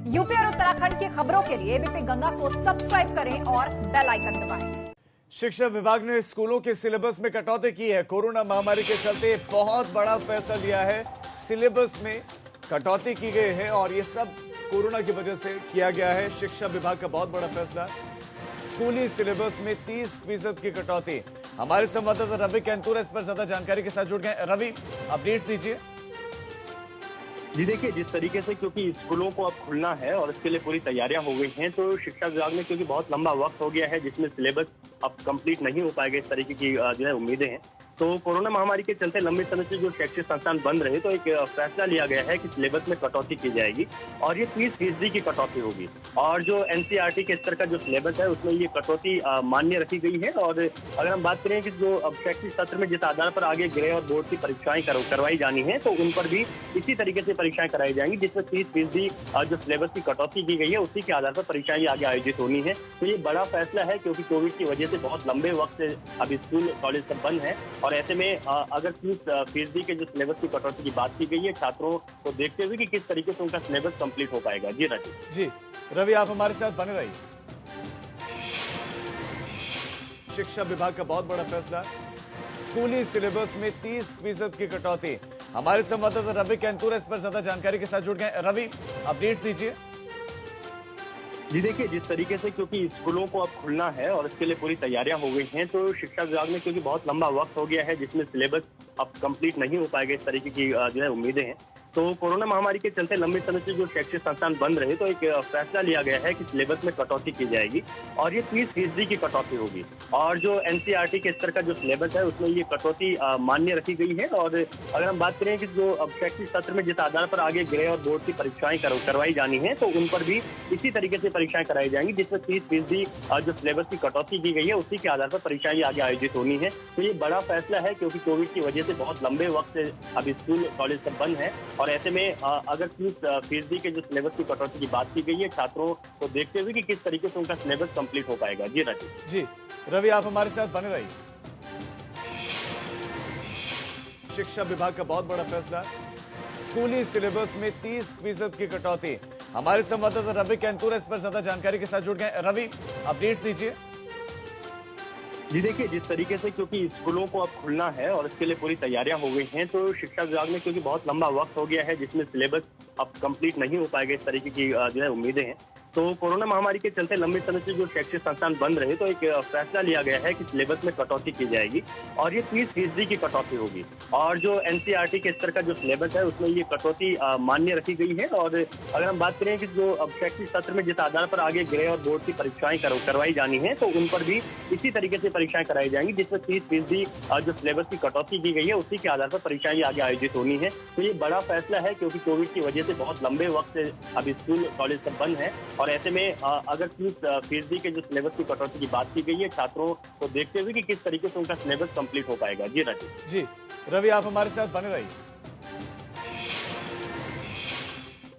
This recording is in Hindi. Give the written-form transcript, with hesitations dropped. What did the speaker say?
यूपी और उत्तराखंड की खबरों के लिए एबीपी गंगा को सब्सक्राइब करें और बेल आइकन दबाएं। शिक्षा विभाग ने स्कूलों के सिलेबस में कटौती की है। कोरोना महामारी के चलते बहुत बड़ा फैसला लिया है। सिलेबस में कटौती की गई है और ये सब कोरोना की वजह से किया गया है। शिक्षा विभाग का बहुत बड़ा फैसला, स्कूली सिलेबस में 30% की कटौती। हमारे संवाददाता रवि कैंतूरा इस पर ज्यादा जानकारी के साथ जुड़ गए। रवि, अपडेट्स दीजिए। जी देखिए, जिस तरीके से क्योंकि स्कूलों को अब खुलना है और इसके लिए पूरी तैयारियां हो गई हैं, तो शिक्षा विभाग ने क्योंकि बहुत लंबा वक्त हो गया है जिसमें सिलेबस अब कंप्लीट नहीं हो पाएगा, इस तरीके की जो है उम्मीदें हैं। तो कोरोना महामारी के चलते लंबे समय से जो शैक्षिक संस्थान बंद रहे, तो एक फैसला लिया गया है कि सिलेबस में कटौती की जाएगी और ये 30% की कटौती होगी। और जो एनसीईआरटी के स्तर का जो सिलेबस है उसमें ये कटौती मान्य रखी गई है। और अगर हम बात करें कि जो अब शैक्षिक सत्र में जिस आधार पर आगे गृह और बोर्ड की परीक्षाएं करवाई जानी है, तो उन पर भी इसी तरीके से परीक्षाएं कराई जाएंगी, जिसमें 30% जो सिलेबस की कटौती की गई है उसी के आधार पर परीक्षाएं आगे आयोजित होनी है। तो ये बड़ा फैसला है क्योंकि कोविड की वजह से बहुत लंबे वक्त से अब स्कूल कॉलेज सब बंद है और ऐसे में अगर 30% के जो सिलेबस की कटौती की बात की गई है, छात्रों को देखते हुए कि किस तरीके से उनका सिलेबस कंप्लीट हो पाएगा। जी राजीव। जी रवि, आप हमारे साथ बने रहिए। शिक्षा विभाग का बहुत बड़ा फैसला, स्कूली सिलेबस में 30% की कटौती। हमारे संवाददाता रवि कैंतूरा इस पर ज्यादा जानकारी के साथ जुड़ गए। रवि, अपडेट्स दीजिए। जी देखिए, जिस तरीके से क्योंकि स्कूलों को अब खुलना है और इसके लिए पूरी तैयारियां हो गई हैं, तो शिक्षा विभाग ने क्योंकि बहुत लंबा वक्त हो गया है जिसमें सिलेबस अब कंप्लीट नहीं हो पाएगा, इस तरीके की जो है उम्मीदें हैं। तो कोरोना महामारी के चलते लंबे समय से जो शैक्षिक संस्थान बंद रहे, तो एक फैसला लिया गया है कि सिलेबस में कटौती की जाएगी और ये 30% की कटौती होगी। और जो एनसीईआरटी के स्तर का जो सिलेबस है उसमें ये कटौती मान्य रखी गई है। और अगर हम बात करें कि जो अब शैक्षिक सत्र में जिस आधार पर आगे गृह और बोर्ड की परीक्षाएं करवाई जानी है, तो उन पर भी इसी तरीके से परीक्षाएं कराई जाएंगी, जिसमें 30% जो सिलेबस की कटौती की गई है उसी के आधार पर परीक्षाएं आगे आयोजित होनी है। तो ये बड़ा फैसला है क्योंकि कोविड की वजह से बहुत लंबे वक्त से अब स्कूल कॉलेज सब बंद है और ऐसे में अगर 30% के जो सिलेबस की कटौती की बात की गई है, छात्रों को देखते हुए कि किस तरीके से उनका सिलेबस कंप्लीट हो पाएगा। जी राजीव। जी रवि, आप हमारे साथ बने रहिए। शिक्षा विभाग का बहुत बड़ा फैसला, स्कूली सिलेबस में 30% की कटौती। हमारे संवाददाता रवि कैंतूरा इस पर ज्यादा जानकारी के साथ जुड़ गए। रवि, अपडेट्स दीजिए। जी देखिए, जिस तरीके से क्योंकि स्कूलों को अब खुलना है और इसके लिए पूरी तैयारियां हो गई हैं, तो शिक्षा विभाग ने क्योंकि बहुत लंबा वक्त हो गया है जिसमें सिलेबस अब कंप्लीट नहीं हो पाएगा, इस तरीके की जो है उम्मीदें हैं। तो कोरोना महामारी के चलते लंबे समय से जो शैक्षिक संस्थान बंद रहे, तो एक फैसला लिया गया है कि सिलेबस में कटौती की जाएगी और ये 30% की कटौती होगी। और जो एनसीईआरटी के स्तर का जो सिलेबस है उसमें ये कटौती मान्य रखी गई है। और अगर हम बात करें कि जो अब शैक्षिक सत्र में जिस आधार पर आगे गृह और बोर्ड की परीक्षाएं करवाई जानी है, तो उन पर भी इसी तरीके से परीक्षाएं कराई जाएंगी, जिसमें 30% जो सिलेबस की कटौती की गई है उसी के आधार पर परीक्षाएं आगे आयोजित होनी है। तो ये बड़ा फैसला है क्योंकि कोविड की वजह से बहुत लंबे वक्त से अब स्कूल कॉलेज सब बंद है और ऐसे में अगर 30% के जो सिलेबस की कटौती की बात की गई है, छात्रों को देखते हुए कि किस तरीके से उनका सिलेबस कंप्लीट हो पाएगा। जी राजीव। जी रवि, आप हमारे साथ बने रहिए।